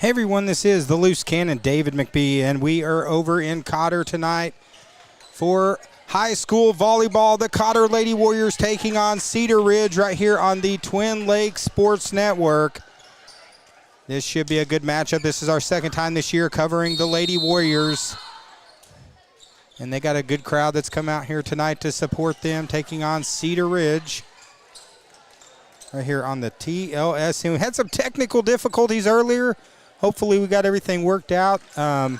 Hey everyone, this is the Loose Cannon, David McBee, and we are over in Cotter tonight for high school volleyball. The Cotter Lady Warriors taking on Cedar Ridge right here on the Twin Lakes Sports Network. This should be a good matchup. This is our second time this year covering the Lady Warriors. And they got a good crowd that's come out here tonight to support them, taking on Cedar Ridge right here on the TLS. And we had some technical difficulties earlier. Hopefully we got everything worked out. The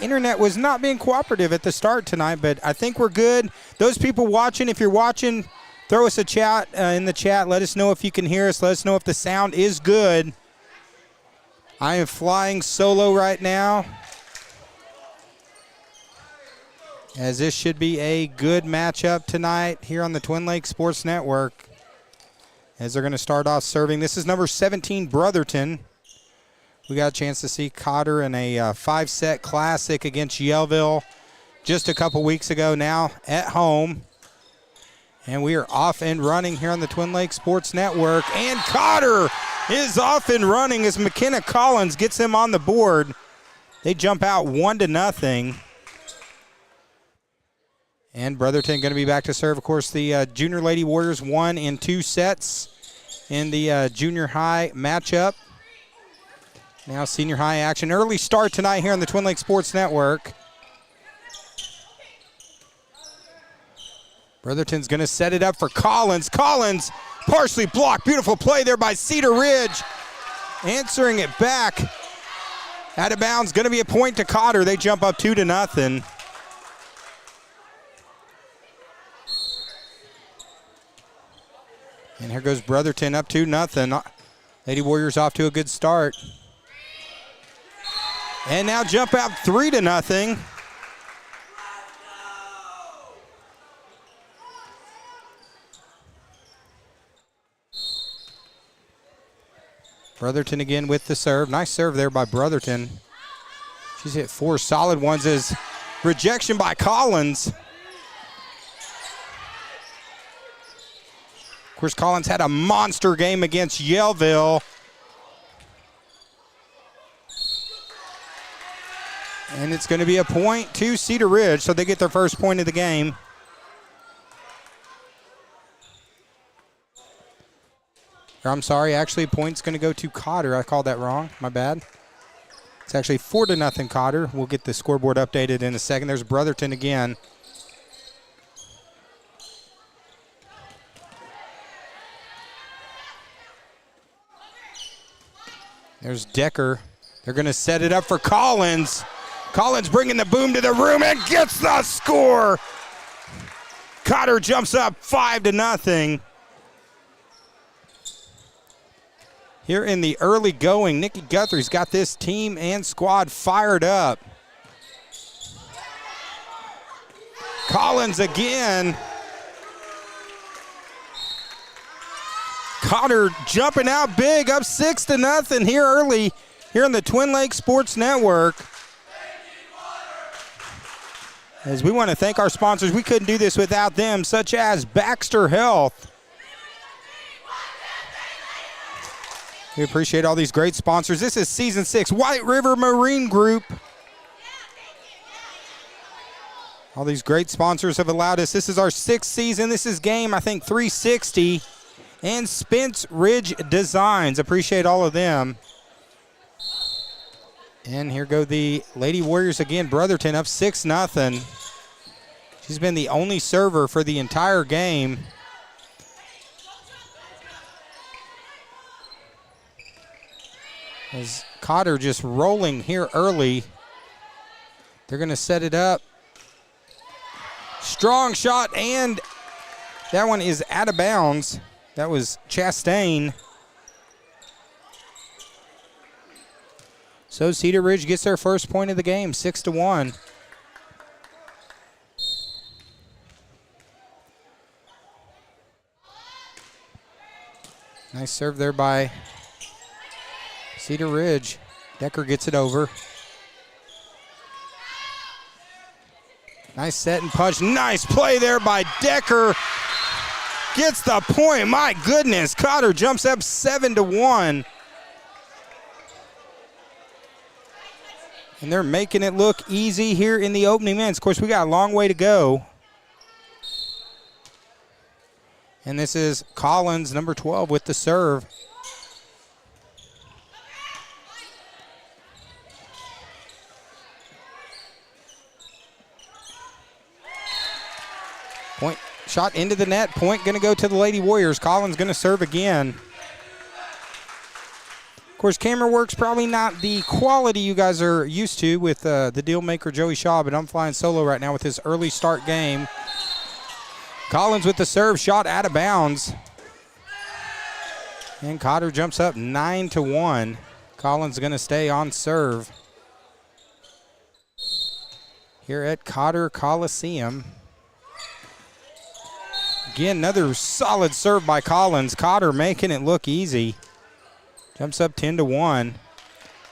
internet was not being cooperative at the start tonight, but I think we're good. Those people watching, if you're watching, throw us a chat in the chat. Let us know if you can hear us. Let us know if the sound is good. I am flying solo right now, as this should be a good matchup tonight here on the Twin Lakes Sports Network, as they're going to start off serving. This is number 17, Brotherton. We got a chance to see Cotter in a 5-set classic against Yellville just a couple weeks ago, now at home. And we are off and running here on the Twin Lakes Sports Network. And Cotter is off and running as McKenna Collins gets them on the board. They jump out 1-0. And Brotherton going to be back to serve. Of course, the Junior Lady Warriors won in 2 sets in the junior high matchup. Now senior high action. Early start tonight here on the Twin Lakes Sports Network. Brotherton's going to set it up for Collins. Collins partially blocked. Beautiful play there by Cedar Ridge. Answering it back. Out of bounds. Going to be a point to Cotter. They jump up 2-0. And here goes Brotherton up 2-0. Lady Warriors off to a good start. And now jump out 3-0. Brotherton again with the serve. Nice serve there by Brotherton. She's hit 4 solid ones as rejection by Collins. Of course, Collins had a monster game against Yellville. And it's going to be a point to Cedar Ridge, so they get their first point of the game. Or I'm sorry, actually, point's going to go to Cotter. I called that wrong. My bad. It's actually 4-0 Cotter. We'll get the scoreboard updated in a second. There's Brotherton again. There's Decker. They're going to set it up for Collins. Collins bringing the boom to the room and gets the score. Cotter jumps up 5-0. Here in the early going, Nikki Guthrie's got this team and squad fired up. Collins again. Cotter jumping out big, up 6-0 here early here on the Twin Lakes Sports Network. As we want to thank our sponsors, we couldn't do this without them, such as Baxter Health. We appreciate all these great sponsors. This is Season 6, White River Marine Group. All these great sponsors have allowed us. This is our 6th season. This is game, I think, 360. And Spence Ridge Designs. Appreciate all of them. And here go the Lady Warriors again. Brotherton up 6-0. She's been the only server for the entire game. As Cotter just rolling here early. They're going to set it up. Strong shot, and that one is out of bounds. That was Chastain. So Cedar Ridge gets their first point of the game, 6-1. Nice serve there by Cedar Ridge. Decker gets it over. Nice set and punch. Nice play there by Decker. Gets the point. My goodness. Cotter jumps up 7-1. And they're making it look easy here in the opening minutes. Of course, we got a long way to go. And this is Collins, number 12, with the serve. Point shot into the net. Point going to go to the Lady Warriors. Collins going to serve again. Of course, camera work's probably not the quality you guys are used to with the deal maker Joey Shaw, but I'm flying solo right now with this early start game. Collins with the serve, shot out of bounds. And Cotter jumps up 9-1. Collins going to stay on serve here at Cotter Coliseum. Again, another solid serve by Collins. Cotter making it look easy. Jumps up 10-1. Of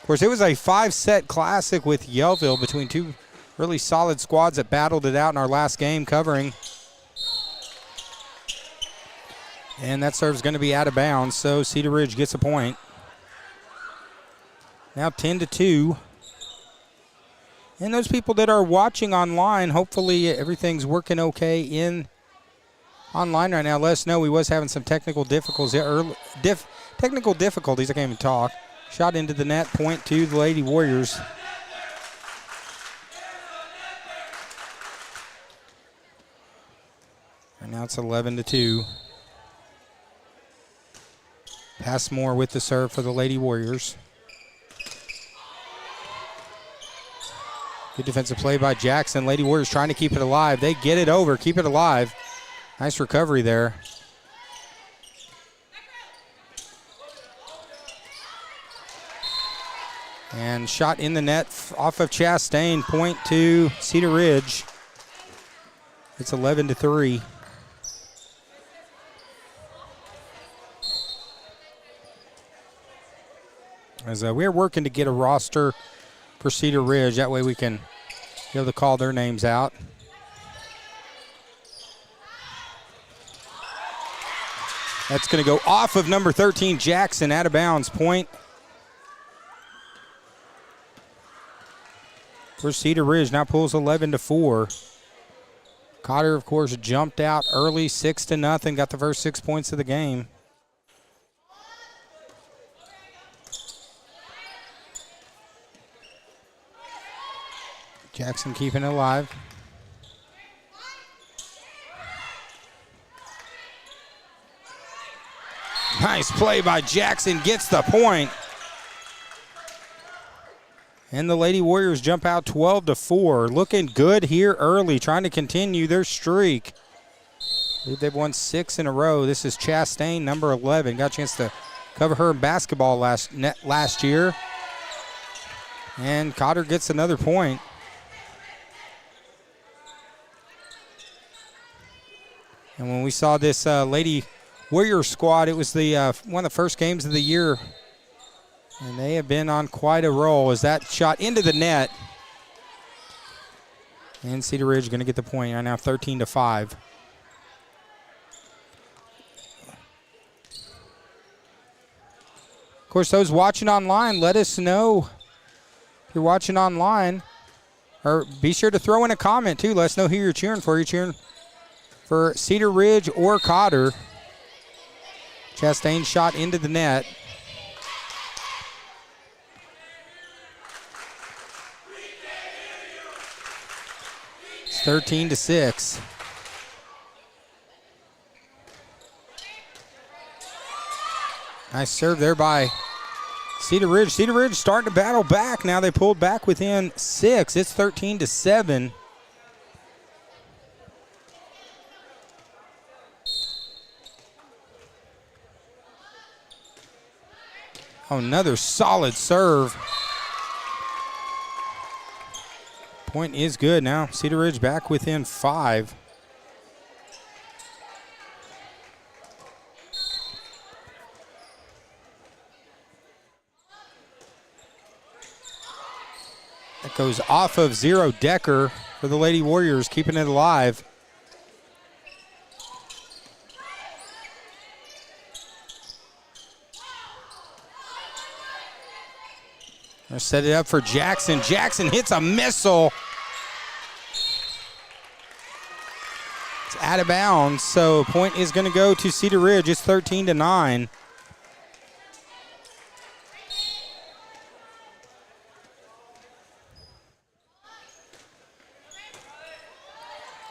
course, it was a 5-set classic with Yellville between two really solid squads that battled it out in our last game covering. And that serve's going to be out of bounds, so Cedar Ridge gets a point. Now 10-2. And those people that are watching online, hopefully everything's working okay in online right now. Let us know. We was having some technical difficulties. Technical difficulties. I can't even talk. Shot into the net. Point to the Lady Warriors. And now it's 11-2. Passmore with the serve for the Lady Warriors. Good defensive play by Jackson. Lady Warriors trying to keep it alive. They get it over. Keep it alive. Nice recovery there. And shot in the net off of Chastain. Point to Cedar Ridge. It's 11-3. As we're working to get a roster for Cedar Ridge. That way we can be able to call their names out. That's going to go off of number 13, Jackson, out of bounds. Point for Cedar Ridge. Now pulls 11-4. Cotter, of course, jumped out early, 6-0. Got the first 6 points of the game. Jackson keeping it alive. Nice play by Jackson, gets the point. And the Lady Warriors jump out 12-4. Looking good here early, trying to continue their streak. I believe they've won 6 in a row. This is Chastain, number 11. Got a chance to cover her in basketball last year. And Cotter gets another point. And when we saw this Lady Warrior squad, it was the one of the first games of the year. And they have been on quite a roll as that shot into the net. And Cedar Ridge going to get the point right now, 13-5. Of course, those watching online, let us know if you're watching online. Or be sure to throw in a comment, too. Let us know who you're cheering for. You're cheering for Cedar Ridge or Cotter. Chastain shot into the net. It's 13-6. Nice serve there by Cedar Ridge. Cedar Ridge starting to battle back. Now they pulled back within 6. It's 13-7. Oh, another solid serve. Point is good now. Cedar Ridge back within 5. That goes off of Zero Decker for the Lady Warriors, keeping it alive. They'll set it up for Jackson. Jackson hits a missile. It's out of bounds, so point is going to go to Cedar Ridge. It's 13-9.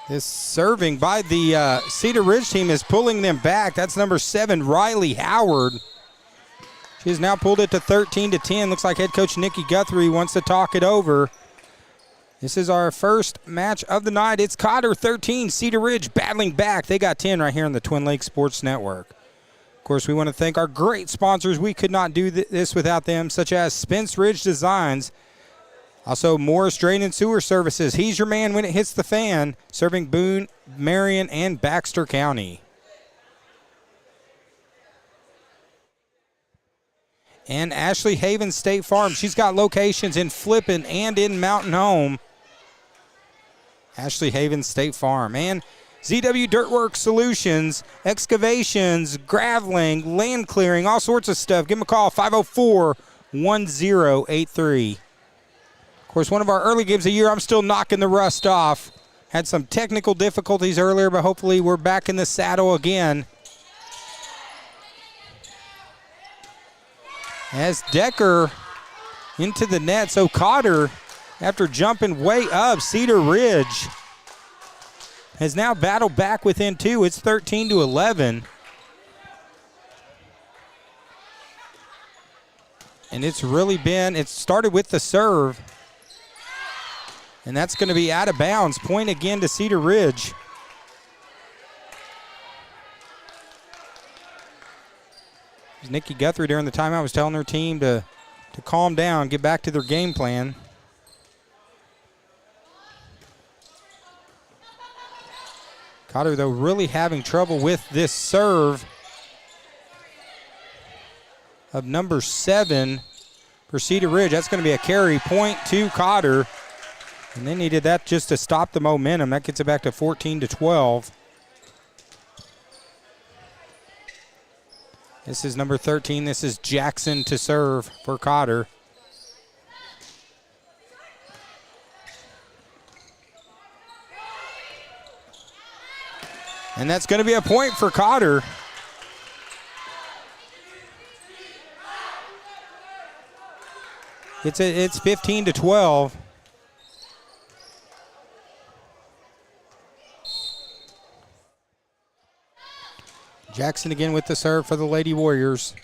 This serving by the Cedar Ridge team is pulling them back. That's number 7, Riley Howard. She's now pulled it to 13-10. Looks like head coach Nikki Guthrie wants to talk it over. This is our first match of the night. It's Cotter 13, Cedar Ridge battling back. They got 10 right here on the Twin Lakes Sports Network. Of course, we want to thank our great sponsors. We could not do this without them, such as Spence Ridge Designs. Also, Morris Drain and Sewer Services. He's your man when it hits the fan, serving Boone, Marion, and Baxter County. And Ashley Haven State Farm. She's got locations in Flippin and in Mountain Home. Ashley Haven State Farm. And ZW Dirtwork Solutions, excavations, graveling, land clearing, all sorts of stuff. Give them a call, 504-1083. Of course, one of our early games of the year, I'm still knocking the rust off. Had some technical difficulties earlier, but hopefully we're back in the saddle again. As Decker into the net, so Cotter, after jumping way up, Cedar Ridge has now battled back within 2. It's 13-11. And it's really been, it started with the serve. And that's going to be out of bounds. Point again to Cedar Ridge. Nikki Guthrie during the timeout was telling her team to calm down, get back to their game plan. Cotter, though, really having trouble with this serve of number 7 for Cedar Ridge. That's going to be a carry point to Cotter. And they needed that just to stop the momentum. That gets it back to 14-12. This is number 13. This is Jackson to serve for Cotter. And that's going to be a point for Cotter. It's 15-12. Jackson again with the serve for the Lady Warriors.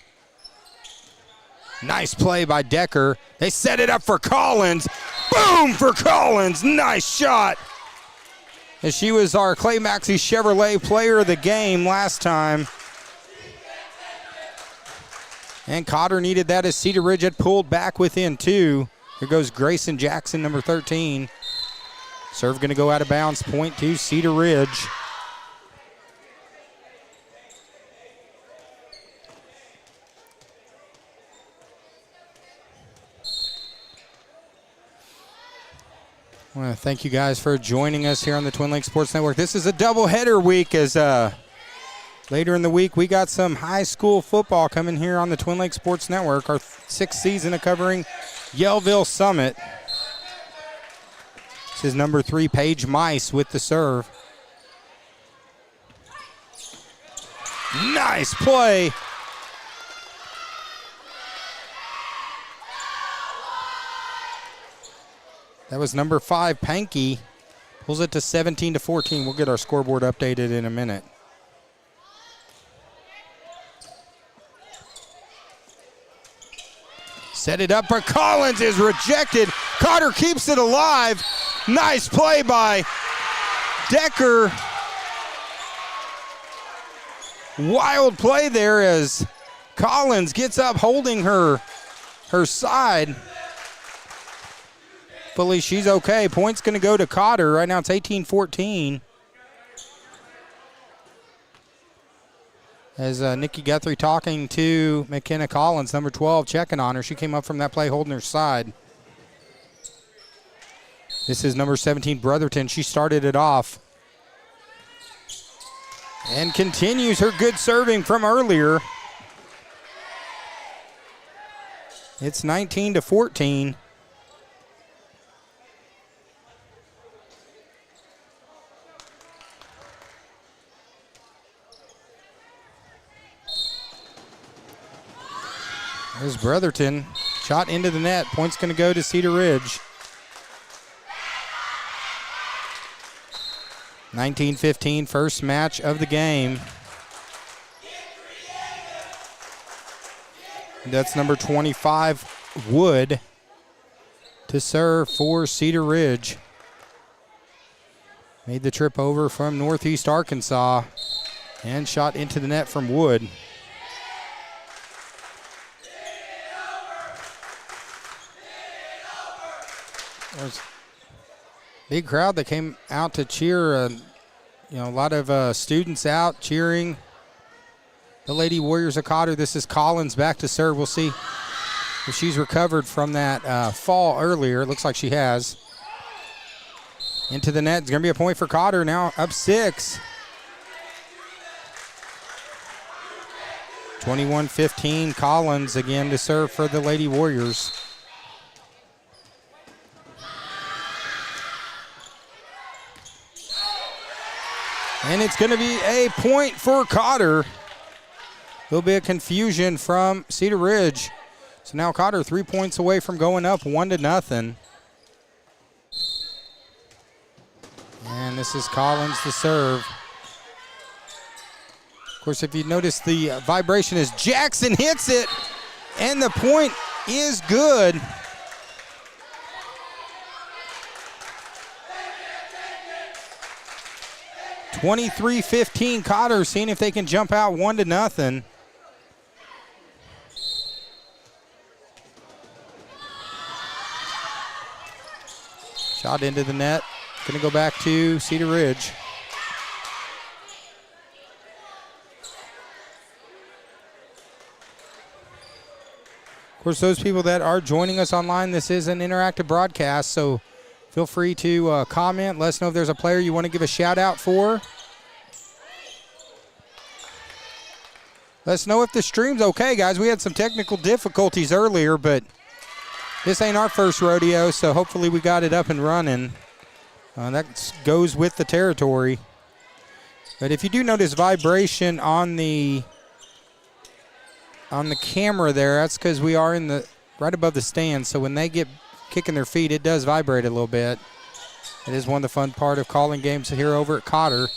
Nice play by Decker. They set it up for Collins. Boom for Collins. Nice shot. As she was our Clay Maxey Chevrolet player of the game last time. And Cotter needed that as Cedar Ridge had pulled back within 2. Here goes Grayson Jackson, number 13. Serve going to go out of bounds. Point to Cedar Ridge. I want to thank you guys for joining us here on the Twin Lakes Sports Network. This is a doubleheader week as later in the week we got some high school football coming here on the Twin Lakes Sports Network. Our 6th season of covering Yellville Summit. This is number 3, Paige Mice with the serve. Nice play. That was number 5, Pankey. Pulls it to 17-14. We'll get our scoreboard updated in a minute. Set it up for Collins, is rejected. Cotter keeps it alive. Nice play by Decker. Wild play there as Collins gets up holding her side. Hopefully she's okay. Point's going to go to Cotter. Right now it's 18-14. As Nikki Guthrie talking to McKenna Collins, number 12, checking on her. She came up from that play holding her side. This is number 17, Brotherton. She started it off. And continues her good serving from earlier. It's 19-14. There's Brotherton. Shot into the net. Point's going to go to Cedar Ridge. 19-15, first match of the game. That's number 25, Wood, to serve for Cedar Ridge. Made the trip over from Northeast Arkansas and shot into the net from Wood. There's a big crowd that came out to cheer. A lot of students out cheering the Lady Warriors of Cotter. This is Collins back to serve. We'll see if she's recovered from that fall earlier. It looks like she has. Into the net. It's going to be a point for Cotter now, up 6. 21-15, Collins again to serve for the Lady Warriors. And it's going to be a point for Cotter. There'll be a confusion from Cedar Ridge. So now Cotter 3 points away from going up 1-0. And this is Collins to serve. Of course, if you notice the vibration as Jackson hits it, and the point is good. (23-15) Cotter seeing if they can jump out 1-0. Shot into the net. Going to go back to Cedar Ridge. Of course, those people that are joining us online, this is an interactive broadcast, so feel free to comment. Let us know if there's a player you want to give a shout out for. Let us know if the stream's okay, guys. We had some technical difficulties earlier, but this ain't our first rodeo, so hopefully we got it up and running. That goes with the territory. But if you do notice vibration on the camera there, that's because we are in the right above the stand, so when they get kicking their feet, it does vibrate a little bit. It is one of the fun part of calling games here over at Cotter.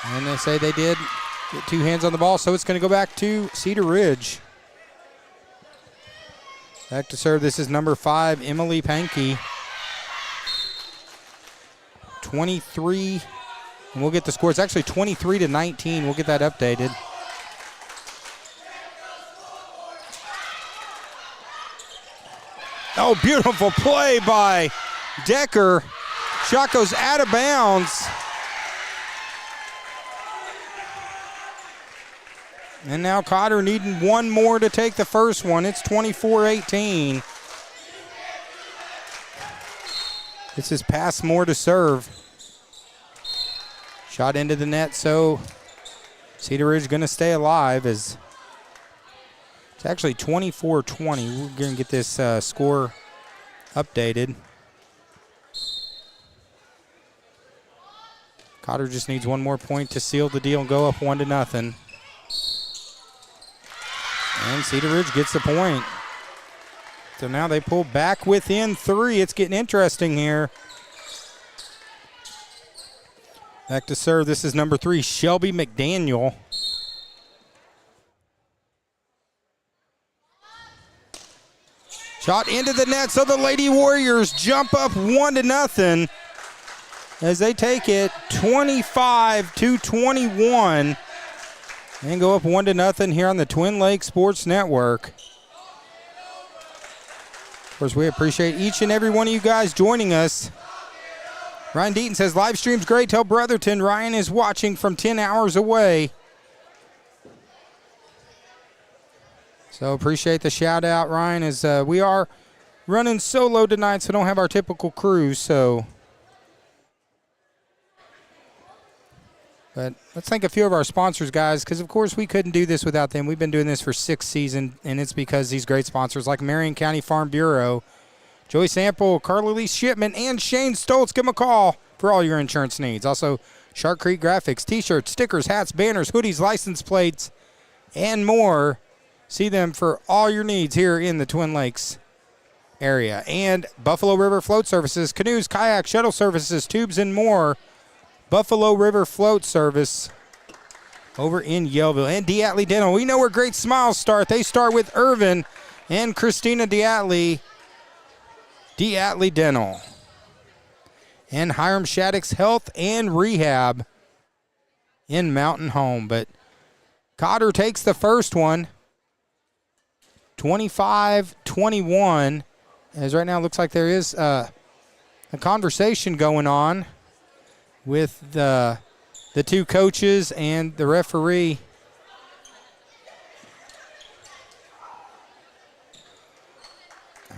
And they say they did get 2 hands on the ball, so it's going to go back to Cedar Ridge. Back to serve, this is number 5, Emily Pankey. 23, and we'll get the score. It's actually 23-19. We'll get that updated. Oh, beautiful play by Decker. Shot goes out of bounds. And now Cotter needing one more to take the first one. It's 24-18. This is Passmore to serve. Shot into the net, so Cedar Ridge going to stay alive as it's actually 24-20. We're going to get this score updated. Cotter just needs one more point to seal the deal and go up 1-0. And Cedar Ridge gets the point. So now they pull back within 3. It's getting interesting here. Back to serve. This is number 3, Shelby McDaniel. Shot into the net, so the Lady Warriors jump up 1-0 as they take it 25-21 and go up 1-0 here on the Twin Lakes Sports Network. Of course, we appreciate each and every one of you guys joining us. Ryan Deaton says, live stream's great. Tell Brotherton Ryan is watching from 10 hours away. So appreciate the shout out, Ryan, as we are running solo tonight, so don't have our typical crew. So But let's thank a few of our sponsors, guys, because, of course, we couldn't do this without them. We've been doing this for 6 seasons, and it's because these great sponsors like Marion County Farm Bureau, Joey Sample, Carla Lee Shipman, and Shane Stoltz. Give them a call for all your insurance needs. Also, Shark Creek Graphics, T-shirts, stickers, hats, banners, hoodies, license plates, and more. See them for all your needs here in the Twin Lakes area. And Buffalo River Float Services, canoes, kayaks, shuttle services, tubes, and more. Buffalo River Float Service over in Yellville. And Diatley Dental. We know where great smiles start. They start with Irvin and Christina Diatley. Diatley Dental. And Hiram Shattuck's Health and Rehab in Mountain Home. But Cotter takes the first one. 25-21. As right now it looks like there is a conversation going on with the two coaches and the referee.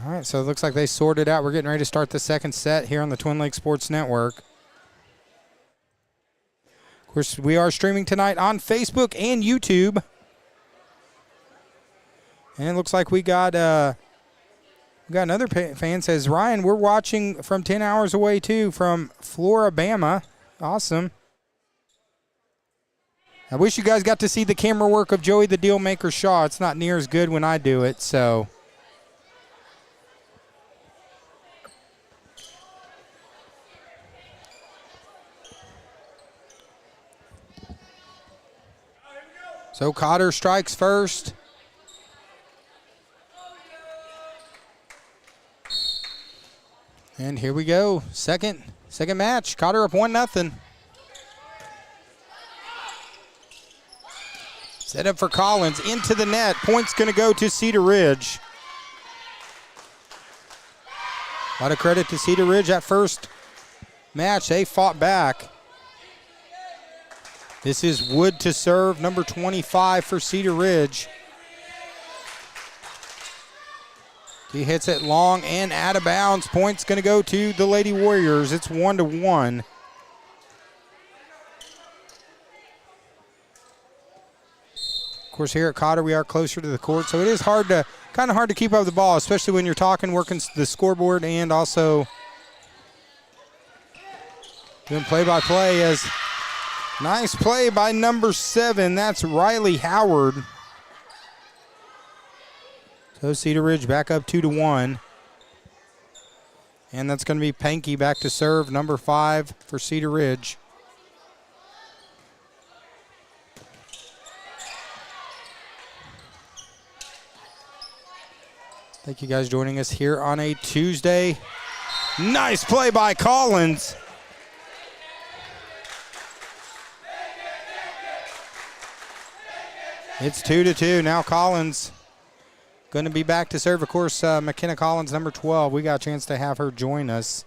All right, so it looks like they sorted out. We're getting ready to start the second set here on the Twin Lakes Sports Network. Of course, we are streaming tonight on Facebook and YouTube. And it looks like we got another fan says, Ryan, we're watching from 10 hours away too, from Floribama. Awesome. I wish you guys got to see the camera work of Joey the Dealmaker Shaw. It's not near as good when I do it, so. So Cotter strikes first. And here we go. Second match. Cotter up 1-0. Set up for Collins. Into the net. Point's going to go to Cedar Ridge. A lot of credit to Cedar Ridge. That first match, they fought back. This is Wood to serve, number 25 for Cedar Ridge. He hits it long and out of bounds. Point's going to go to the Lady Warriors. It's 1-1. Of course, here at Cotter, we are closer to the court, so it is kind of hard to keep up the ball, especially when you're working the scoreboard and also doing play-by-play. As nice play by number 7. That's Riley Howard. So Cedar Ridge back up 2-1. And that's going to be Pankey back to serve, number 5 for Cedar Ridge. Thank you guys joining us here on a Tuesday. Nice play by Collins. It's 2-2. Now Collins going to be back to serve. Of course, McKenna Collins, number 12. We got a chance to have her join us.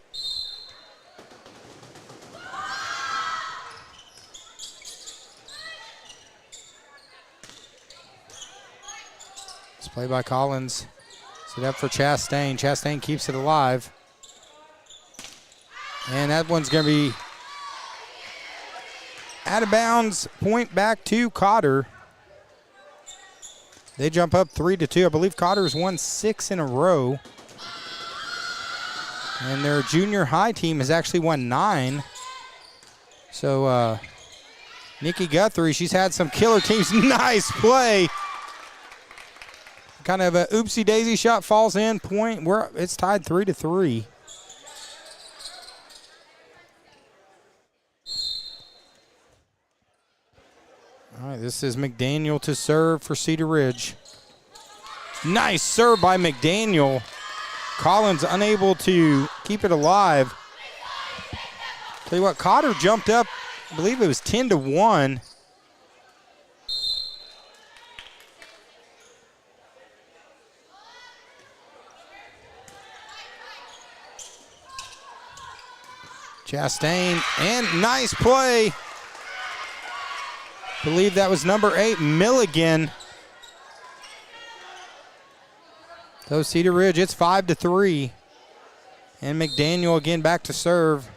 This play by Collins. Set up for Chastain. Chastain keeps it alive. And that one's going to be out of bounds. Point back to Cotter. They jump up 3-2. I believe Cotter's won 6 in a row. And their junior high team has actually won 9. So Nikki Guthrie, she's had some killer teams. Nice play. Kind of a oopsie daisy shot, falls in. Point. It's tied 3-3. All right, this is McDaniel to serve for Cedar Ridge. Nice serve by McDaniel. Collins unable to keep it alive. Tell you what, Cotter jumped up, I believe it was 10-1. Chastain, and nice play. Believe that was number 8, Milligan. So Cedar Ridge, it's 5-3. And McDaniel again back to serve.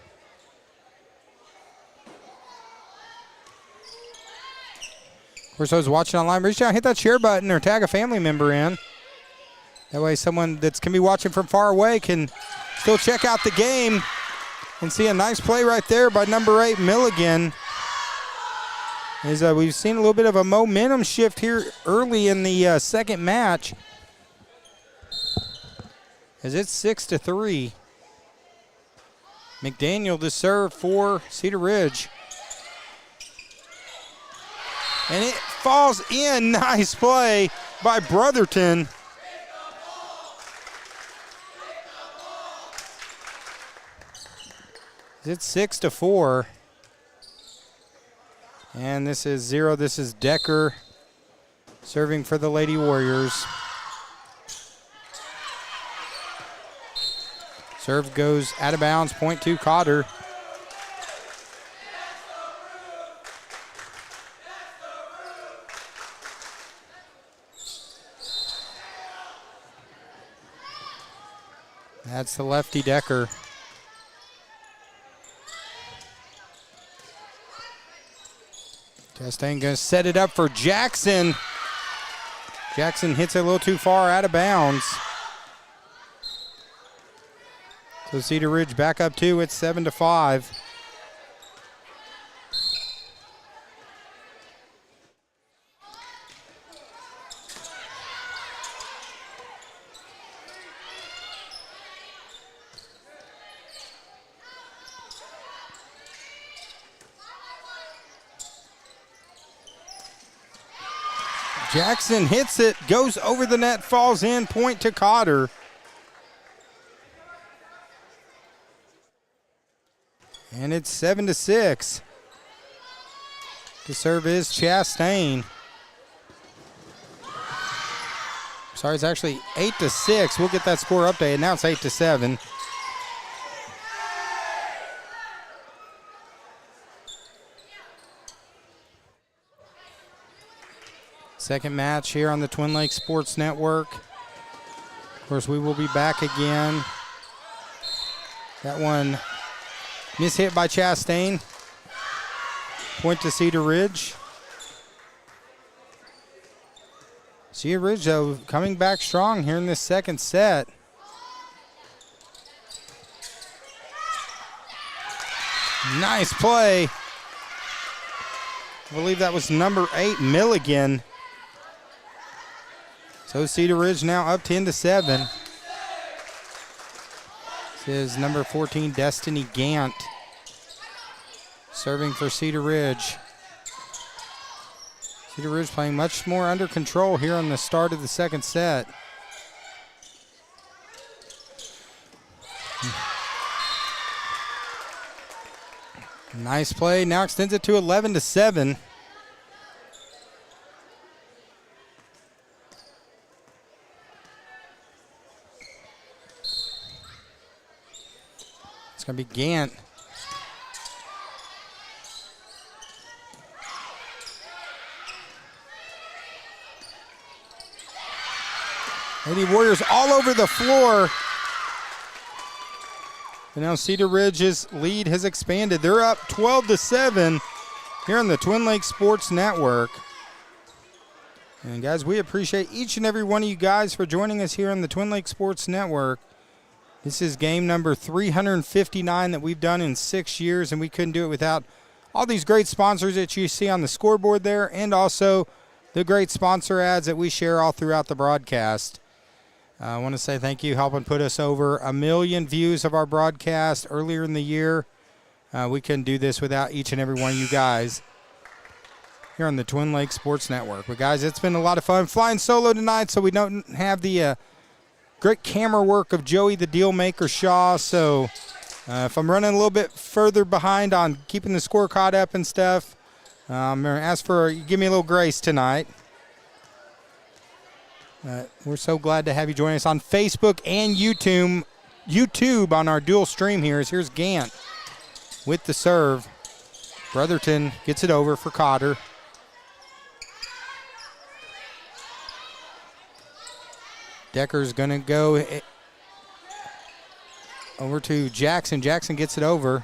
For those watching online, reach out, hit that share button, or tag a family member in. That way someone that's going to be watching from far away can still check out the game and see a nice play right there by number 8, Milligan. As we've seen a little bit of a momentum shift here early in the second match. As it's 6-3. McDaniel to serve for Cedar Ridge. And it falls in. Nice play by Brotherton. It's 6-4. And this is 0. This is Decker serving for the Lady Warriors. Serve goes out of bounds, point to Cotter. That's the lefty Decker. Chastain going to set it up for Jackson. Jackson hits it a little too far out of bounds. So Cedar Ridge back up 2. It's 7-5. Jackson hits it, goes over the net, falls in, point to Cotter. And it's 7-6. The serve is Chastain. Sorry, it's actually 8-6. We'll get that score updated. Now it's 8-7. Second match here on the Twin Lakes Sports Network. Of course, we will be back again. That one mishit by Chastain. Point to Cedar Ridge. Cedar Ridge, though, coming back strong here in this second set. Nice play. I believe that was number 8, Milligan. So Cedar Ridge now up 10-7. This is number 14, Destiny Gant, serving for Cedar Ridge. Cedar Ridge playing much more under control here on the start of the second set. Nice play, now extends it to 11-7. It's going to be Gant. Lady Warriors all over the floor. And now Cedar Ridge's lead has expanded. They're up 12-7 here on the Twin Lakes Sports Network. And guys, we appreciate each and every one of you guys for joining us here on the Twin Lakes Sports Network. This is game number 359 that we've done in 6 years, and we couldn't do it without all these great sponsors that you see on the scoreboard there, and also the great sponsor ads that we share all throughout the broadcast. I want to say thank you, helping put us over 1 million views of our broadcast earlier in the year. We couldn't do this without each and every one of you guys here on the Twin Lakes Sports Network. But guys, it's been a lot of fun flying solo tonight, so we don't have the great camera work of Joey the Deal Maker Shaw. So if I'm running a little bit further behind on keeping the score caught up and stuff, I'm going to ask for give me a little grace tonight. We're so glad to have you join us on Facebook and YouTube on our dual stream here. Here's Gant with the serve. Brotherton gets it over for Cotter. Decker's going to go over to Jackson. Jackson gets it over.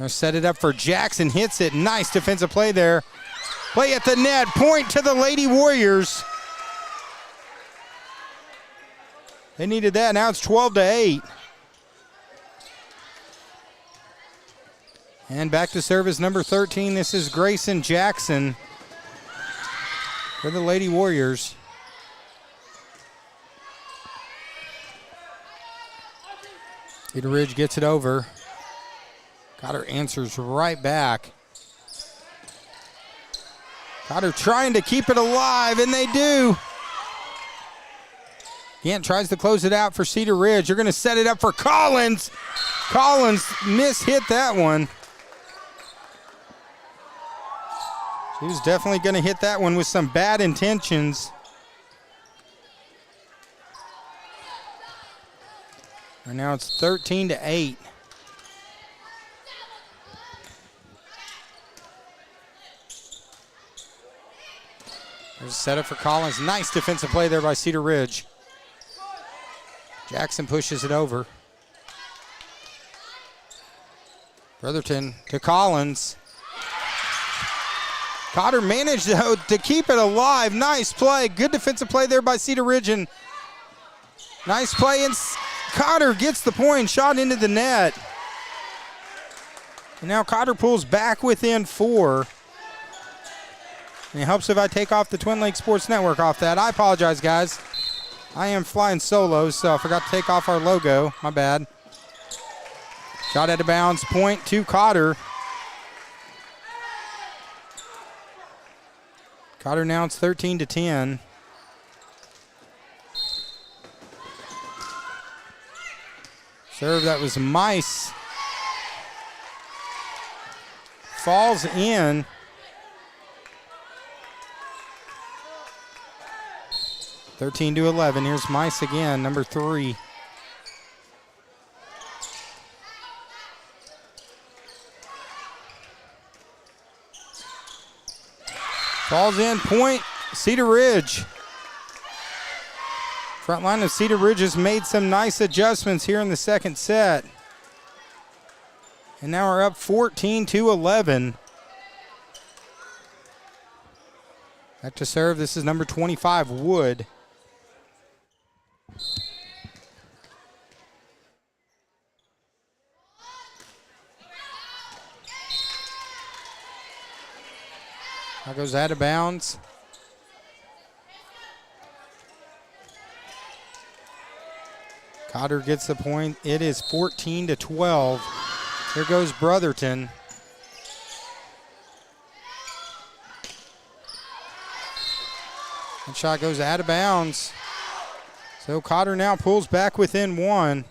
They'll set it up for Jackson, hits it. Nice defensive play there. Play at the net, point to the Lady Warriors. They needed that, now it's 12-8. And back to service number 13, this is Grayson Jackson for the Lady Warriors. Cedar Ridge gets it over. Cotter answers right back. Cotter trying to keep it alive, and they do. Gant tries to close it out for Cedar Ridge. They're going to set it up for Collins. Collins hit that one. She was definitely going to hit that one with some bad intentions. And now it's 13-8. There's a setup for Collins. Nice defensive play there by Cedar Ridge. Jackson pushes it over. Brotherton to Collins. Cotter managed to keep it alive. Nice play. Good defensive play there by Cedar Ridge. And nice play. And Cotter gets the point. Shot into the net. And now Cotter pulls back within 4. And it helps if I take off the Twin Lakes Sports Network off that. I apologize, guys. I am flying solo, so I forgot to take off our logo. My bad. Shot out of bounds. Point to Cotter. Cotter now it's 13-10. Serve that was Mice. Falls in. 13-11. Here's Mice again, number 3. Falls in, point, Cedar Ridge. Front line of Cedar Ridge has made some nice adjustments here in the second set. And now we're up 14-11. Back to serve, this is number 25, Wood. That goes out of bounds. Cotter gets the point. It is 14-12. Here goes Brotherton. That shot goes out of bounds. So Cotter now pulls back within 1.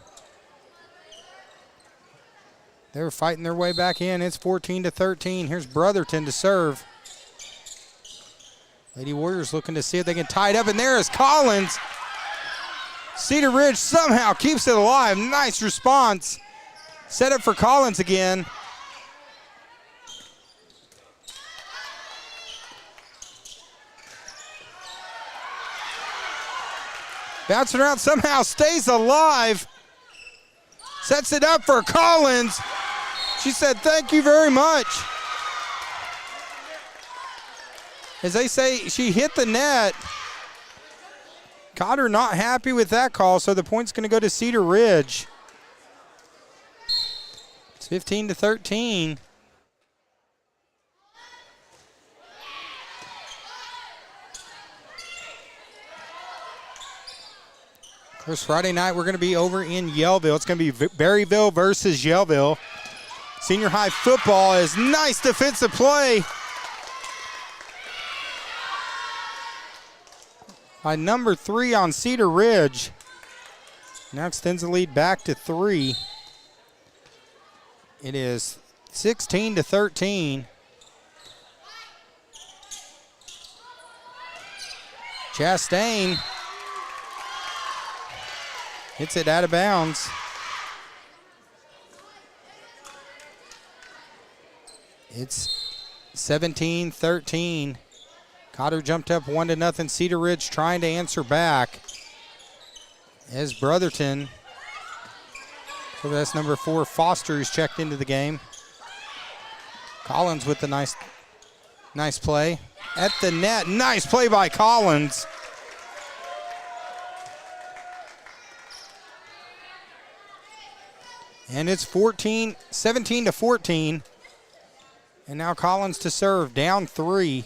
They were fighting their way back in. It's 14-13. Here's Brotherton to serve. Lady Warriors looking to see if they can tie it up, and there is Collins. Cedar Ridge somehow keeps it alive. Nice response. Set up for Collins again. Bouncing around, somehow stays alive. Sets it up for Collins. She said, "Thank you very much." As they say, she hit the net. Cotter not happy with that call, so the point's going to go to Cedar Ridge. It's 15-13. Of course, Friday night we're going to be over in Yellville. It's going to be Berryville versus Yellville. Senior high football is nice defensive play by number 3 on Cedar Ridge. Now extends the lead back to 3. It is 16-13. Chastain hits it out of bounds. It's 17-13. Cotter jumped up 1-0. Cedar Ridge trying to answer back. As Brotherton, so that's number 4, Foster, who's checked into the game. Collins with the nice play at the net. Nice play by Collins. And it's 17 to 14. And now Collins to serve, down 3.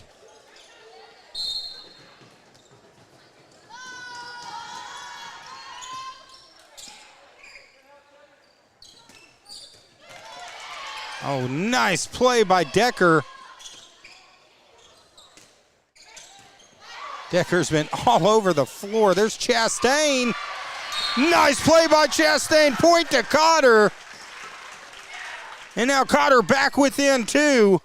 Oh, nice play by Decker. Decker's been all over the floor. There's Chastain. Nice play by Chastain. Point to Cotter. And now Cotter back within 2.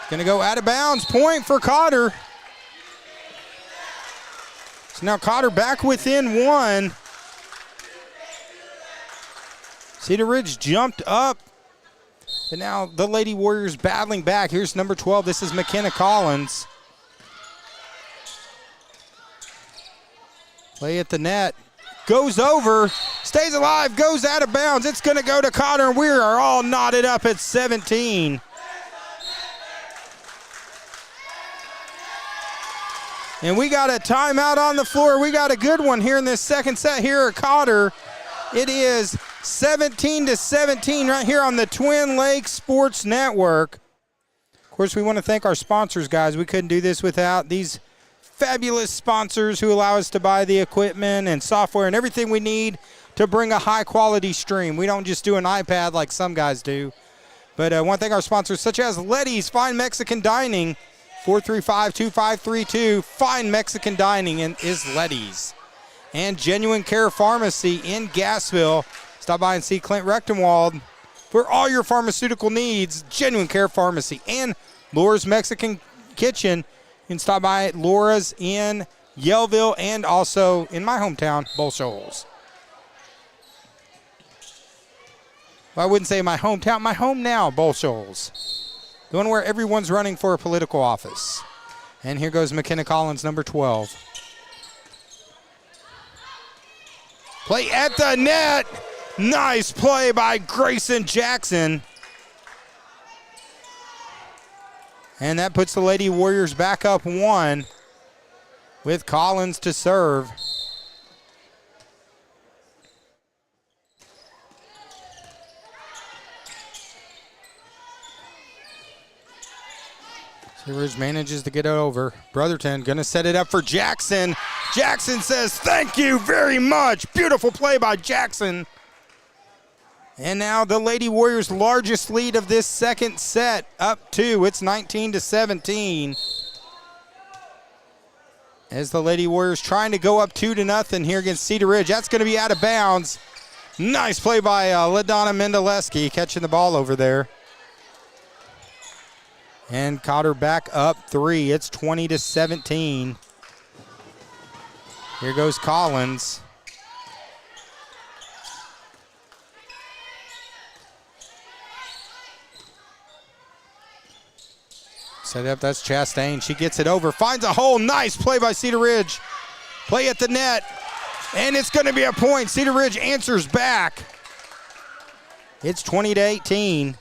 Going to go out of bounds. Point for Cotter. So now Cotter back within 1. Cedar Ridge jumped up. But now the Lady Warriors battling back. Here's number 12. This is McKenna Collins. Play at the net. Goes over. Stays alive. Goes out of bounds. It's going to go to Cotter, and we are all knotted up at 17. And we got a timeout on the floor. We got a good one here in this second set here at Cotter. It is 17 to 17 right here on the Twin Lakes Sports Network. Of course, we want to thank our sponsors, guys. We couldn't do this without these fabulous sponsors who allow us to buy the equipment and software and everything we need to bring a high-quality stream. We don't just do an iPad like some guys do. But I want to thank our sponsors, such as Letty's Fine Mexican Dining, 435-2532. Fine Mexican Dining is Letty's. And Genuine Care Pharmacy in Gassville. Stop by and see Clint Rechtenwald for all your pharmaceutical needs. Genuine Care Pharmacy. And Laura's Mexican Kitchen. You can stop by at Laura's in Yellville and also in my hometown, Bull Shoals. Well, I wouldn't say my hometown, my home now, Bull Shoals. The one where everyone's running for a political office. And here goes McKenna Collins, number 12. Play at the net. Nice play by Grayson Jackson. And that puts the Lady Warriors back up 1 with Collins to serve. Ridge manages to get it over. Brotherton going to set it up for Jackson. Jackson says, thank you very much. Beautiful play by Jackson. And now the Lady Warriors' largest lead of this second set, up 2. It's 19 to 17. As the Lady Warriors trying to go up 2-0 here against Cedar Ridge. That's going to be out of bounds. Nice play by LaDonna Mendeleski catching the ball over there. And Cotter back up 3. It's 20 to 17. Here goes Collins. Set up, that's Chastain. She gets it over, finds a hole. Nice play by Cedar Ridge. Play at the net. And it's going to be a point. Cedar Ridge answers back. It's 20 to 18.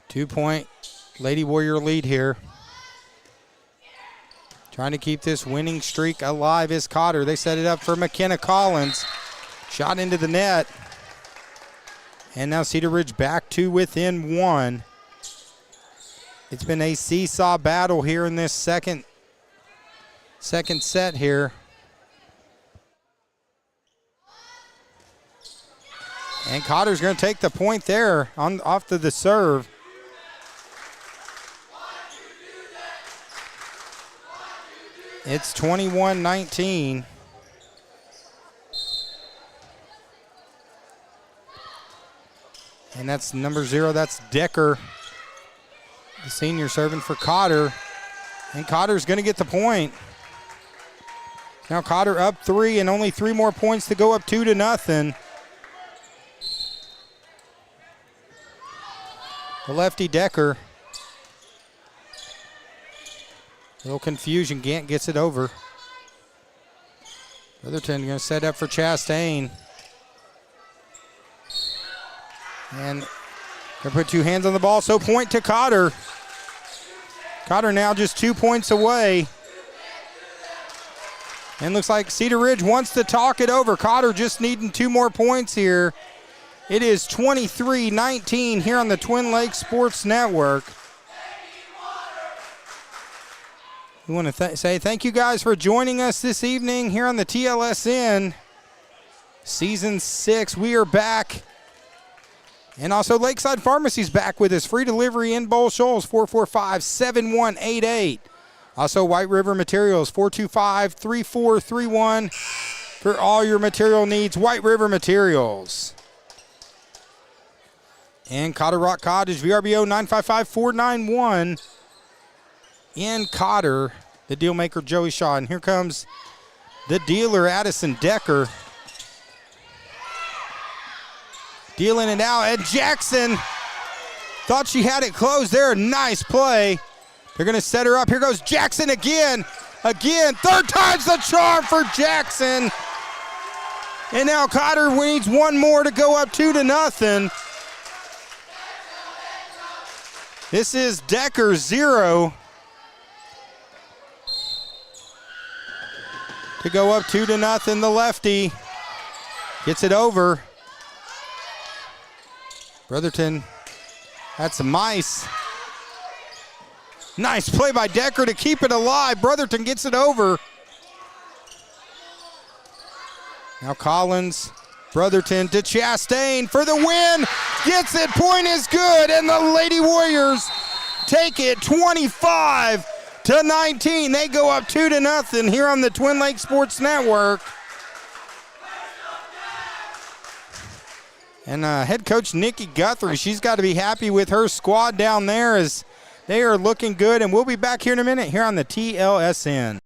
Two-point Lady Warrior lead here. Trying to keep this winning streak alive is Cotter. They set it up for McKenna Collins. Shot into the net. And now Cedar Ridge back to within 1. It's been a seesaw battle here in this second set here. And Cotter's going to take the point there off to the serve. It's 21-19. And that's number 0, that's Decker, the senior serving for Cotter. And Cotter's going to get the point. Now Cotter up 3 and only 3 more points to go, up 2-0. The lefty Decker. A little confusion. Gant gets it over. Brotherton going to set up for Chastain. And going to put 2 hands on the ball, so point to Cotter. Cotter now just 2 points away. And looks like Cedar Ridge wants to talk it over. Cotter just needing 2 more points here. It is 23-19 here on the Twin Lakes Sports Network. We want to say thank you guys for joining us this evening here on the TLSN. Season 6, we are back. And also Lakeside Pharmacy's back with us. Free delivery in Bowl Shoals, 445-7188. Also White River Materials, 425-3431 for all your material needs. White River Materials. And Cotter Rock Cottage, VRBO 955-491 in Cotter. The deal maker, Joey Shaw. And here comes the dealer, Addison Decker. Dealing it out, and Jackson thought she had it closed there. Nice play. They're going to set her up. Here goes Jackson again. Third time's the charm for Jackson. And now Cotter needs 1 more to go up 2-0. This is Decker 0 to go up 2-0. The lefty gets it over. Brotherton had some mice. Nice play by Decker to keep it alive. Brotherton gets it over. Now Collins, Brotherton to Chastain for the win. Gets it, point is good, and the Lady Warriors take it 25-19. They go up 2-0 here on the Twin Lakes Sports Network. And head coach Nikki Guthrie, she's got to be happy with her squad down there as they are looking good. And we'll be back here in a minute here on the TLSN.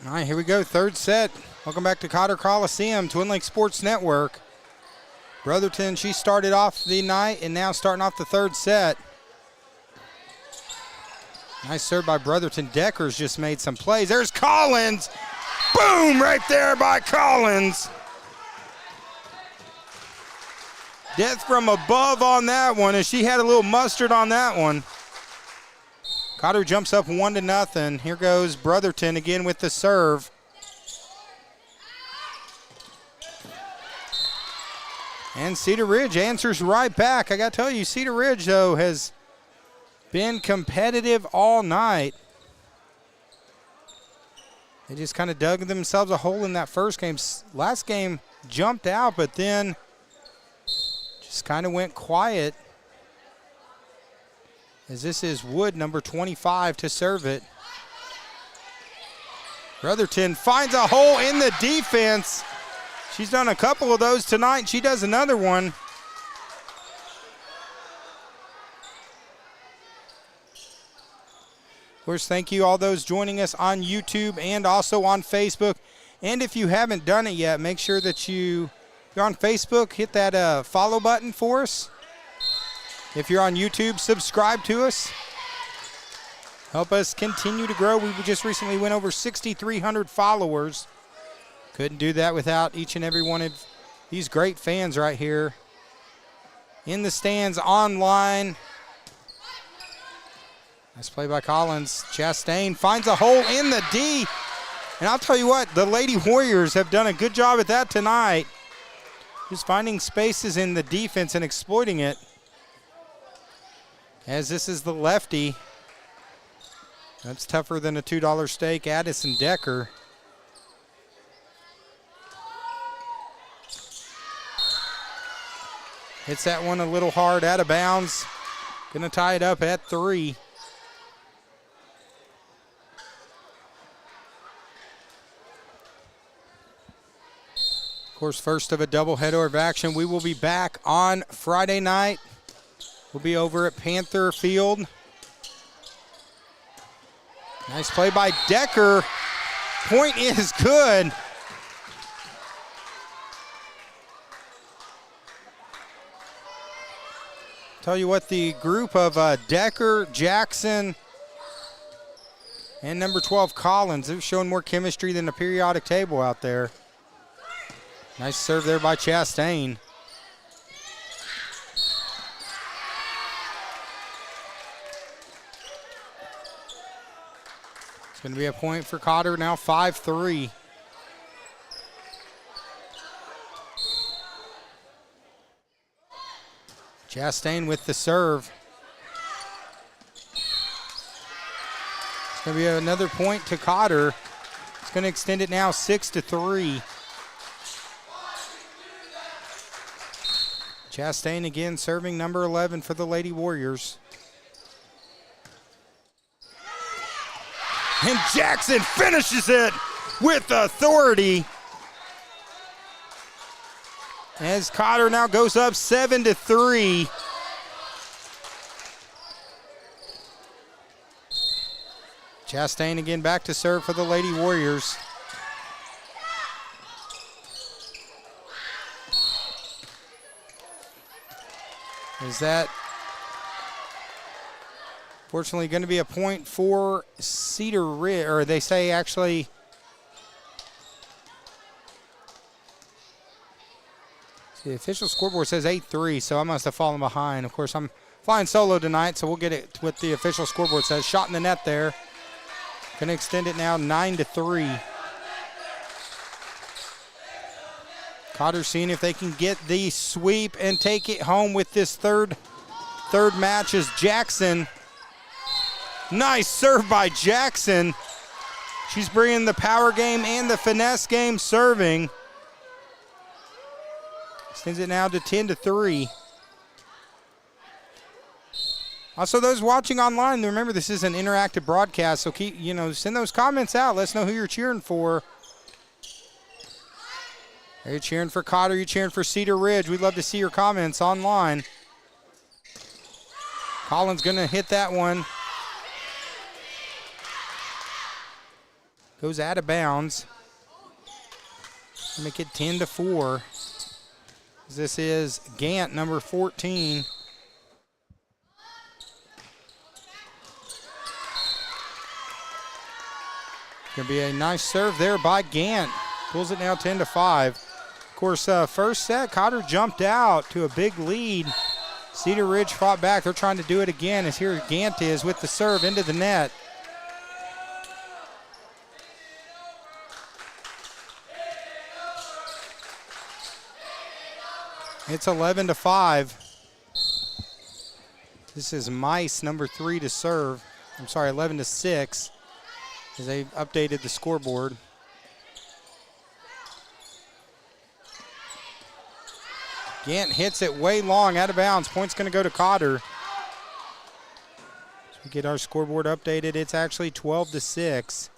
All right, here we go, third set. Welcome back to Cotter Coliseum, Twin Lakes Sports Network. Brotherton, she started off the night and now starting off the third set. Nice serve by Brotherton. Decker's just made some plays. There's Collins. Boom, right there by Collins. Death from above on that one, as she had a little mustard on that one. Cotter jumps up 1-0. Here goes Brotherton again with the serve. And Cedar Ridge answers right back. I got to tell you, Cedar Ridge, though, has been competitive all night. They just kind of dug themselves a hole in that first game. Last game jumped out, but then just kind of went quiet. As this is Wood, number 25, to serve it. Brotherton finds a hole in the defense. She's done a couple of those tonight. She does another one. Of course, thank you all those joining us on YouTube and also on Facebook. And if you haven't done it yet, make sure that you're on Facebook, hit that follow button for us. If you're on YouTube, subscribe to us. Help us continue to grow. We just recently went over 6,300 followers. Couldn't do that without each and every one of these great fans right here in the stands, online. Nice play by Collins. Chastain finds a hole in the D. And I'll tell you what, the Lady Warriors have done a good job at that tonight. Just finding spaces in the defense and exploiting it. As this is the lefty. That's tougher than a $2 steak, Addison Decker. Hits that one a little hard, out of bounds. Gonna tie it up at 3. Of course, first of a doubleheader of action. We will be back on Friday night. We'll be over at Panther Field. Nice play by Decker. Point is good. Tell you what, the group of Decker, Jackson, and number 12 Collins, they've shown more chemistry than the periodic table out there. Nice serve there by Chastain. It's going to be a point for Cotter now, 5-3. Chastain with the serve. It's going to be another point to Cotter. It's going to extend it now 6-3. Chastain again serving number 11 for the Lady Warriors. And Jackson finishes it with authority. As Cotter now goes up 7-3. Chastain again back to serve for the Lady Warriors. Is that fortunately going to be a point for Cedar Ridge, or they say actually the official scoreboard says 8-3, so I must have fallen behind. Of course, I'm flying solo tonight, so we'll get it what the official scoreboard says. Shot in the net there. Going to extend it now 9-3. Cotter seeing if they can get the sweep and take it home with this third match as Jackson. Nice serve by Jackson. She's bringing the power game and the finesse game serving. Extends it now to 10-3. Also, those watching online, remember this is an interactive broadcast, so keep, send those comments out. Let us know who you're cheering for. Are you cheering for Cotter? Are you cheering for Cedar Ridge? We'd love to see your comments online. Collins going to hit that one. Goes out of bounds. Make it 10-4. This is Gant, number 14. Going to be a nice serve there by Gant. Pulls it now 10-5. Of course, first set, Cotter jumped out to a big lead. Cedar Ridge fought back. They're trying to do it again as here Gant is with the serve into the net. It's 11-5. This is Mice, number 3 to serve. I'm sorry, 11-6, as they've updated the scoreboard. Gant hits it way long, out of bounds. Point's going to go to Cotter. So we get our scoreboard updated. It's actually 12-6.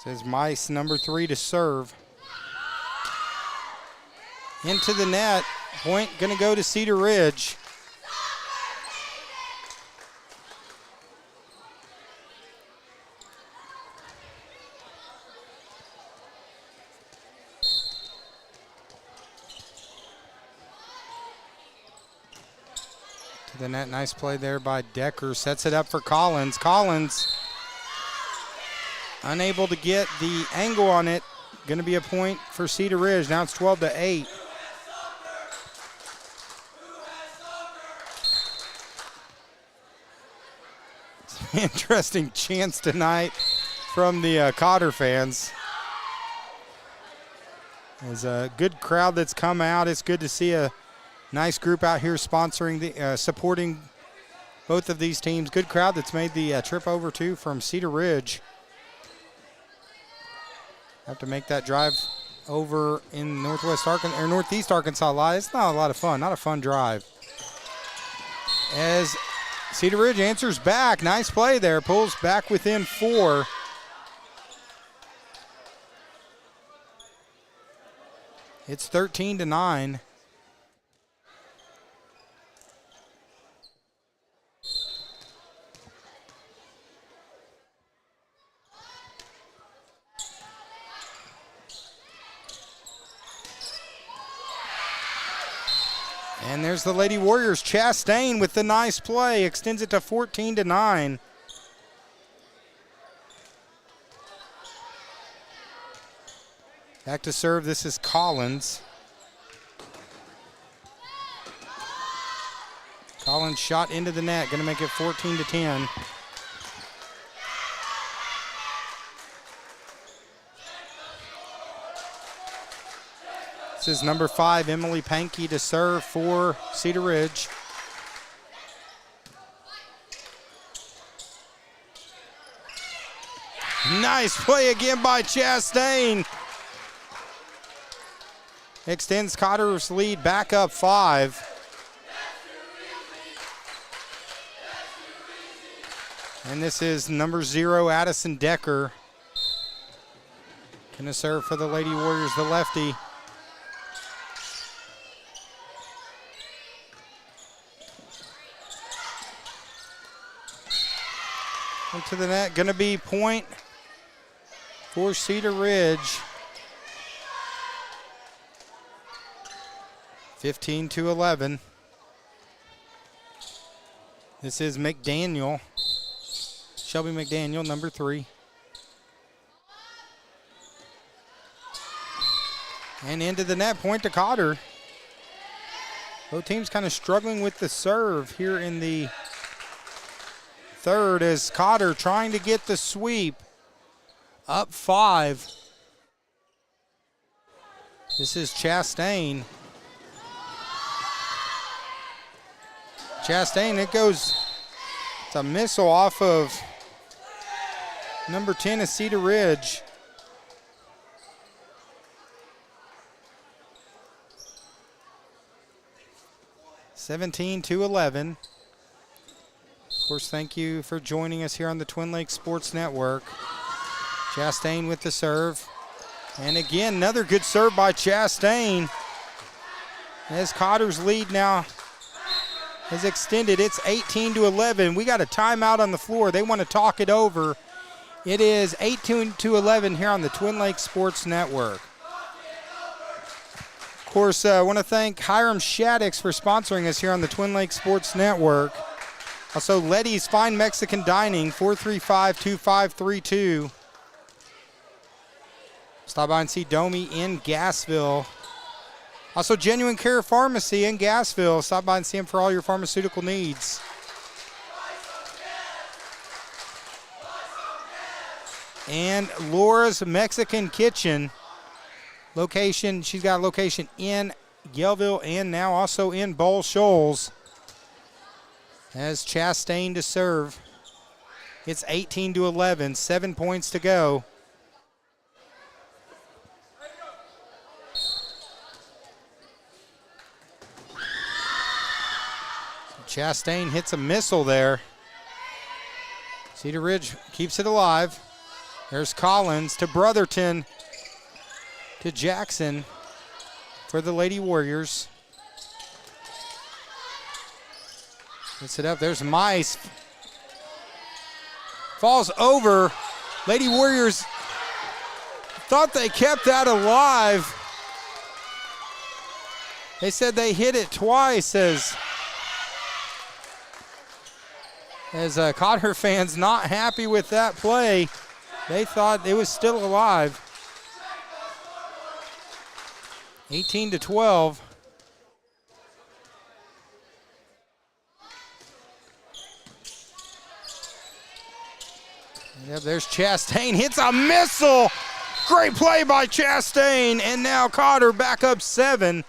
Says Mice, number 3 to serve. Into the net. Point going to go to Cedar Ridge. To the net, nice play there by Decker. Sets it up for Collins. Collins unable to get the angle on it. Going to be a point for Cedar Ridge. Now it's 12-8. Interesting chance tonight from the Cotter fans. There's a good crowd that's come out. It's good to see a nice group out here sponsoring the supporting both of these teams. Good crowd that's made the trip over too from Cedar Ridge. Have to make that drive over in northeast Arkansas Live. It's not a lot of fun, not a fun drive. As Cedar Ridge answers back. Nice play there. Pulls back within 4. It's 13-9. And there's the Lady Warriors. Chastain with the nice play. Extends it to 14-9. Back to serve. This is Collins. Collins shot into the net. Going to make it 14-10. This is number 5, Emily Pankey, to serve for Cedar Ridge. Nice play again by Chastain. Extends Cotter's lead back up 5. And this is number 0, Addison Decker. Gonna serve for the Lady Warriors, the lefty. Into the net, gonna be point for Cedar Ridge. 15-11. This is McDaniel. Shelby McDaniel, number 3. And into the net, point to Cotter. Both teams kind of struggling with the serve here in the third, as Cotter trying to get the sweep. Up 5. This is Chastain. Chastain, it goes, it's a missile off of number 10 of Cedar Ridge. (17-11). Of course, thank you for joining us here on the Twin Lakes Sports Network. Chastain with the serve. And again, another good serve by Chastain. As Cotter's lead now has extended, it's 18-11. We got a timeout on the floor. They want to talk it over. It is 18-11 here on the Twin Lakes Sports Network. Of course, I want to thank Hiram Shaddix for sponsoring us here on the Twin Lakes Sports Network. Also, Letty's Fine Mexican Dining, 435-2532. Stop by and see Domi in Gassville. Also, Genuine Care Pharmacy in Gassville. Stop by and see him for all your pharmaceutical needs. And Laura's Mexican Kitchen location. She's got a location in Yellville and now also in Bowl Shoals. As Chastain to serve. It's 18-11, 7 points to go. Chastain hits a missile there. Cedar Ridge keeps it alive. There's Collins to Brotherton to Jackson for the Lady Warriors. Gets it up. There's Mice. Falls over. Lady Warriors thought they kept that alive. They said they hit it twice as Cotter fans not happy with that play. They thought it was still alive. 18-12. Yep, there's Chastain. Hits a missile. Great play by Chastain. And now Cotter back up 7.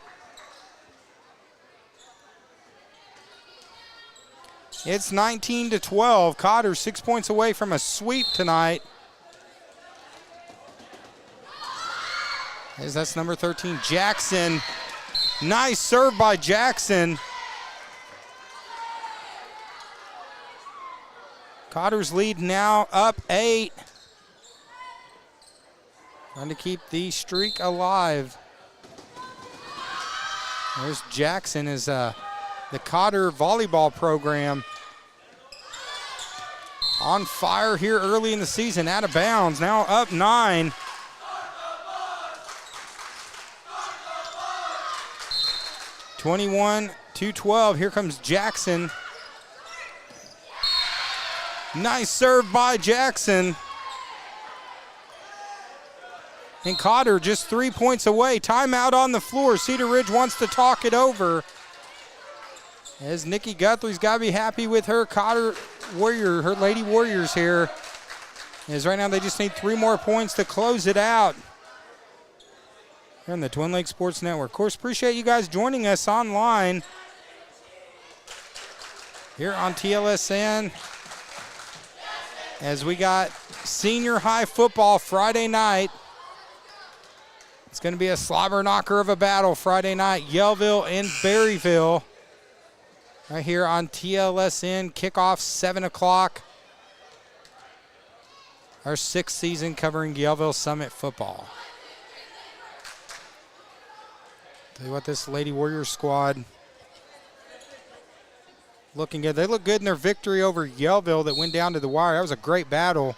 It's 19-12. Cotter 6 points away from a sweep tonight. As that's number 13, Jackson. Nice serve by Jackson. Cotter's lead now up 8. Trying to keep the streak alive. There's Jackson as the Cotter volleyball program on fire here early in the season, out of bounds, now up 9. (21-12). Here comes Jackson. Nice serve by Jackson. And Cotter just 3 points away. Timeout on the floor. Cedar Ridge wants to talk it over. As Nikki Guthrie's got to be happy with her Cotter Warrior, her Lady Warriors here. As right now they just need 3 more points to close it out. Here on the Twin Lakes Sports Network. Of course, appreciate you guys joining us online here on TLSN. As we got senior high football Friday night. It's going to be a slobber knocker of a battle Friday night. Yellville and Berryville. Right here on TLSN. Kickoff 7 o'clock. Our 6th season covering Yellville Summit football. Tell you what, this Lady Warriors squad looking good. They look good in their victory over Yellville that went down to the wire. That was a great battle.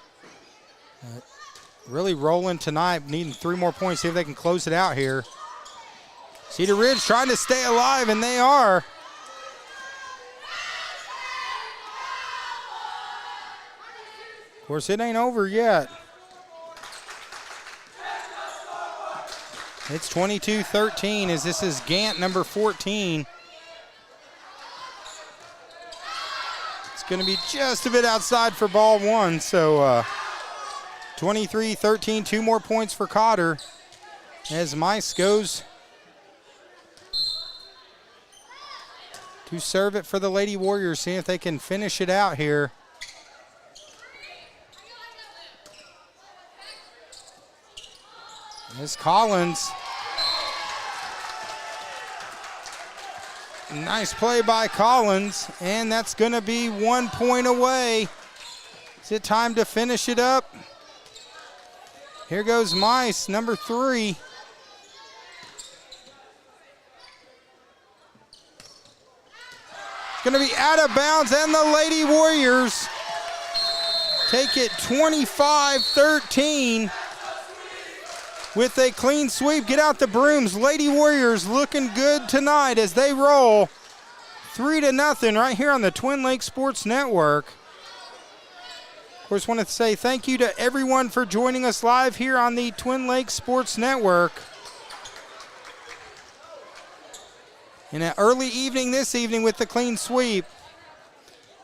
Really rolling tonight, needing 3 more points, see if they can close it out here. Cedar Ridge trying to stay alive, and they are. Of course, it ain't over yet. It's 22-13 as this is Gant number 14. It's going to be just a bit outside for ball 1, so 23-13, 2 more points for Cotter as Mice goes to serve it for the Lady Warriors, see if they can finish it out here. As Collins. Nice play by Collins, and that's going to be 1 point away. Is it time to finish it up? Here goes Mice, number 3. It's going to be out of bounds, and the Lady Warriors take it 25-13. With a clean sweep. Get out the brooms. Lady Warriors looking good tonight as they roll 3-0 right here on the Twin Lakes Sports Network. Of course, want to say thank you to everyone for joining us live here on the Twin Lakes Sports Network. In an early evening this evening with the clean sweep.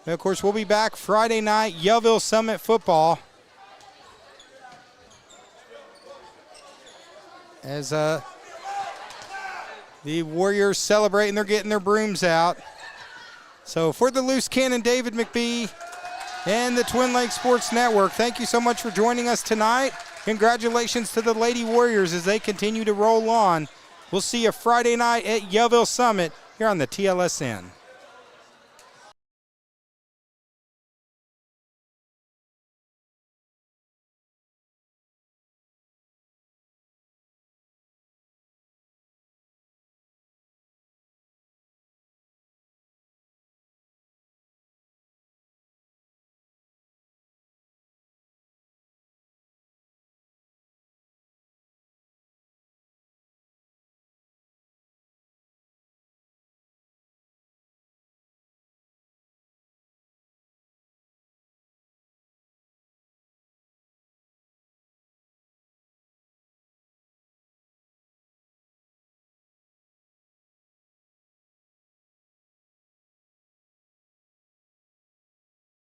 And of course, we'll be back Friday night, Yellville Summit football. as the Warriors celebrating. They're getting their brooms out. So for the Loose Cannon, David McBee and the Twin Lakes Sports Network, thank you so much for joining us tonight. Congratulations to the Lady Warriors as they continue to roll on. We'll see you Friday night at Yellville Summit here on the TLSN.